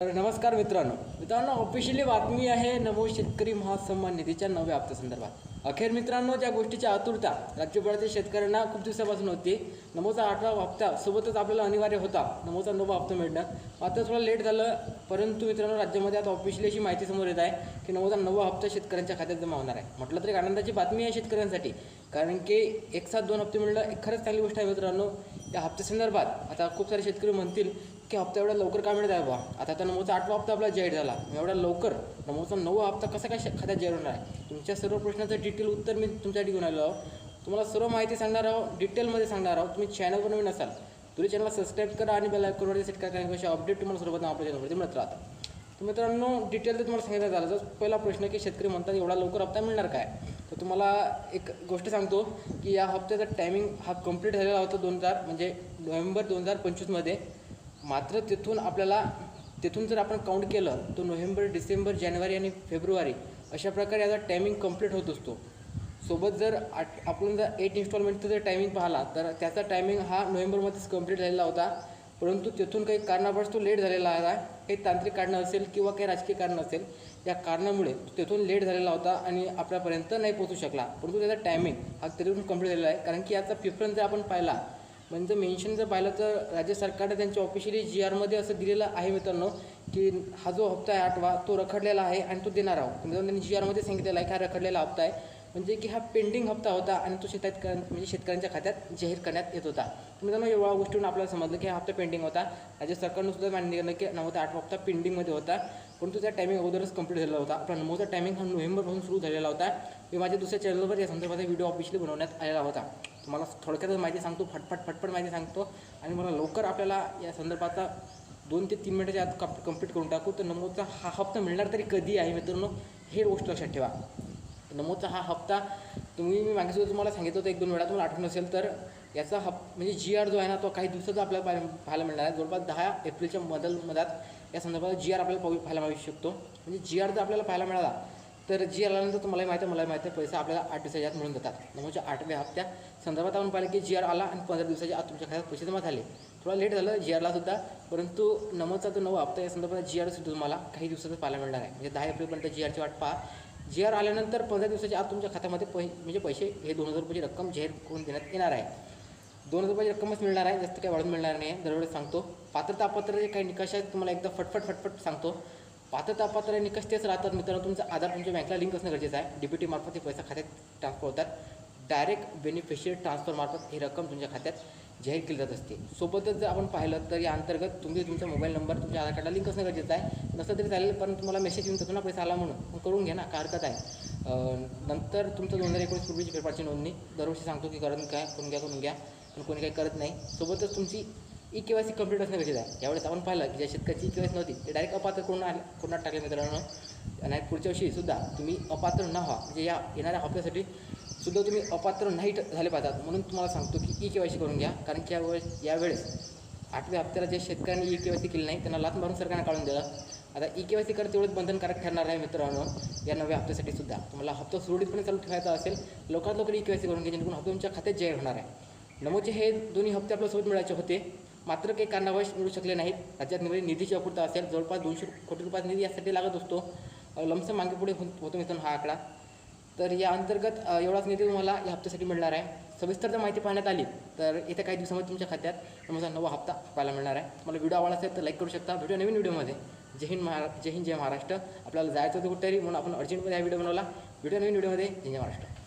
तर नमस्कार मित्रांनो ऑफिशियली बातमी आहे नमो शेतकरी महासन्मान निधीच्या 9व्या हप्त्यासंदर्भात। अखेर मित्रांनो ज्या गोष्टीची आतुरता राज्यभरातील शेतकऱ्यांना खूप दिवसापासून होती, नमोचा 8वा हप्ता सोबतच आपल्याला अनिवार्य होता नमोचा 9वा हप्ता मिळणं। मात्र थोडं लेट झालं, परंतु मित्रांनो राज्यामध्ये आता ऑफिशियली अशी माहिती समोर येत आहे की नमोचा 9वा हप्ता शेतकऱ्यांच्या खात्यात जमा होणार आहे। म्हटलं तर एक आनंदाची बातमी आहे शेतकऱ्यांसाठी, कारण की एक साथ 2 हप्ते मिळणं एक खरंच चांगली गोष्ट आहे मित्रांनो। या हप्त्यासंदर्भात आता खूप सारे शेतकरी म्हणतील की हप्ता एवढा लवकर का मिळत आहे बा, आता नमोचा 8वा हप्ता आपला जाहीर झाला, एवढा लवकर नमोचा 9वा हप्ता कसा काय खात्यात जाहीर होणार आहे? तुमच्या सर्व प्रश्नाचं डिटेल उत्तर मी तुमच्यासाठी घेऊन आलो आहोत। तुम्हाला सर्व माहिती सांगणार आहोत, डिटेलमध्ये सांगणार आहोत। तुम्ही चॅनलवर नवीन असाल तुम्ही चॅनलला सबस्क्राईब करा आणि बेल आयकॉनवर सेट करा, कारण अशा अपडेट तुम्हाला सर्वप्रथम आपल्या चॅनलवरती मिळत राहतात। तर मित्रांनो डिटेल तर तुम्हाला सांगितलं झालं। जर पहिला प्रश्न की शेतकरी म्हणतात एवढा लवकर हप्ता मिळणार काय, तर तुम्हाला एक गोष्ट सांगतो की या हप्त्याचा टायमिंग हा कंप्लीट झालेला होता नोव्हेंबर 2025मध्ये। मात्र तिथून जर आपण काउंट केलं तर नोव्हेंबर, डिसेंबर, जानेवारी आणि फेब्रुवारी अशा प्रकारे याचा टायमिंग कंप्लीट होत असतो। सोबत जर आपण जर 8 इन्स्टॉलमेंटचं जर टायमिंग पाहिला तर त्याचा टायमिंग हा नोव्हेंबरमध्येच कंप्लीट झालेला होता, परंतु तिथून काही कारणापासून तो लेट झालेला आहे। काही तांत्रिक कारणं असेल किंवा काही राजकीय कारणं असेल, या कारणामुळे तिथून लेट झालेला होता आणि आपल्यापर्यंत नाही पोहोचू शकला, परंतु त्याचा टायमिंग हा तरीपण कंप्लीट झालेला आहे। कारण की याचा प्रिफरन्स जर आपण पाहिला म्हणजे मेन्शन जर पाहिलं तर राज्य सरकारने त्यांच्या ऑफिशियली GRमध्ये असं दिलेलं आहे मित्रांनो की हा जो हप्ता आहे 8वा तो रखडलेला आहे आणि तो देणार आहोत। मित्रांनो त्यांनी GRमध्ये सांगितलेला आहे की हा रखडलेला हप्ता आहे, म्हणजे की हा पेंडिंग हप्ता होता आणि तो शेतकऱ्यांच्या खात्यात जाहीर करण्यात येत होता। मित्रांनो एवढ्या गोष्टीवरून आपल्याला समजलं की हा हप्ता पेंडिंग होता। राज्य सरकारनं सुद्धा मान्य केलं की 9 ते 8 हप्ता पेंडिंगमध्ये होता, परंतु त्या टायमिंग अगोदरच कंप्लीट झालेला होता। आपला नमोचा टायमिंग हा नोव्हेंबरपासून सुरू झालेला होता। मी माझ्या दुसऱ्या चॅनलवर या संदर्भाचा व्हिडिओ ऑफिशियली बनवण्यात आलेला होता। तुम्हाला थोडक्यातच माहिती सांगतो, फटफट माहिती सांगतो आणि मला लवकर आपल्याला या संदर्भाचा 2 ते 3 मिनिटाच्या आत कंप्लीट करून टाकू। तर नमोचा हा हप्ता मिळणार तरी कधी आहे मित्रांनो, हे गोष्ट लक्षात ठेवा। नमोचा हा हप्ता मी मागेसुद्धा तुम्हाला सांगितलं होतं 1-2 वेळा, तुम्हाला आठवण नसेल तर याचा म्हणजे GR जो आहे ना तो काही दिवसाचा आपल्याला पाहायला मिळणार आहे। जवळपास 10 एप्रिलच्या मध्यात या संदर्भात GR आपल्याला पाहायला मिळू शकतो। म्हणजे GR जर आपल्याला पाहायला मिळाला तर GR आल्यानंतर तुम्हाला माहिती आहे पैसा आपल्याला 8 दिवसाच्या आत मिळून जातात। नमोच्या 8व्या हप्त्या संदर्भात आपण पाहिलं की GR आला आणि 15 दिवसाच्या आत तुमच्या खात्यात पैसे जमा झाले। थोडा लेट झालं GRला सुद्धा, परंतु नमोचा जो 9वा हप्ता या संदर्भात GR सुद्धा तुम्हाला काही दिवसातच पाहायला मिळणार आहे। म्हणजे 10 एप्रिलपर्यंत GRची वाट पहा। GR आल्यानंतर 15 दिवसाच्या आत तुमच्या खात्यामध्ये पैसे हे 2000 रुपयाची रक्कम जाहीर करून देण्यात येणार आहे। 2000 रुपयाची रक्कमच मिळणार आहे, जास्त काही वाढून मिळणार नाही। दरवेळेस सांगतो पात्रतापत्राचे काही निकष आहेत, तुम्हाला एकदा फटफट सांगतो। पात्रतापत्र निकष तेच राहतात मित्रांनो, तुमचा आधार तुमच्या बँकला लिंक असणं गरजेचं आहे। DBT मार्फत हे पैसा खात्यात ट्रान्सफर होतात। डायरेक्ट बेनिफिशियरी ट्रान्सफर मार्फत ही रक्कम तुमच्या खात्यात जाहीर केली जात असते। सोबतच जर आपण पाहिलं तर या अंतर्गत तुमचा मोबाईल नंबर तुमच्या आधार कार्डला लिंक असणं गरजेचं आहे। नसलं तरी चालेल, पण तुम्हाला मेसेज येऊन जातो ना पैसा आला म्हणून, करून घ्या ना, काय हरकत आहे। नंतर तुमचं 2019 पूर्वीची फेरफारची नोंदणी दरवर्षी सांगतो की करून घ्या, पण कोणी काही करत नाही। सोबतच तुमची EKYC कंप्लीट असणं गरजेचं आहे। यावेळेस आपण पाहिलं की ज्या शेतकऱ्याची EKYC नव्हती ते डायरेक्ट अपात्र करून टाकले मित्रांनो, आणि पुढच्या वर्षी सुद्धा तुम्ही अपात्र न व्हा, म्हणजे या येणाऱ्या हप्त्यासाठी सुद्धा तुम्ही अपात्र नाही झाले पाहिजेत। म्हणून तुम्हाला सांगतो की EKYC करून घ्या, कारण की यावेळेस 8व्या हप्त्याला जे शेतकऱ्यांनी EKYC केली नाही त्यांना लाथ मारून सरकारने काढून दिलं। आता EKYC करत तेवढंच बंधनकारक ठरणार आहे मित्रांनो या 9व्या हप्त्यासाठी सुद्धा। तुम्हाला हप्ता सुरळीतपणे चालू ठेवायचा असेल लवकरात लवकर EKYC करून घ्या, जेणेकरून हप्ता तुमच्या खात्यात जाहीर होणार आहे। नमोचे हे दोन्ही हप्ते आपल्यासोबत मिळायचे होते, मात्र काही कारणावश मिळू शकले नाहीत। राज्यात निधीची अपूर्तता असेल, जवळपास 200 कोटी रुपयाचा निधी यासाठी लागत असतो। लमसम मागे पुढे होतो मित्रांनो हा आकडा। तर या अंतर्गत एवढाच निधी तुम्हाला या हप्त्यासाठी मिळणार आहे। सविस्तर जर माहिती पाहण्यात आली तर येत्या काही दिवसांमध्ये तुमच्या खात्यात नमोचा 9वा हप्ता पाहायला मिळणार आहे। तुम्हाला व्हिडिओ आवडला असेल तर लाईक करू शकता। भेटूया नवीन व्हिडिओमध्ये। जय हिंद जय महाराष्ट्र। आपल्याला जायचं होतं कुठेतरी म्हणून आपण अर्जंटमध्ये हा व्हिडिओ बनवला। भेटूया नवीन व्हिडिओमध्ये। जय महाराष्ट्र।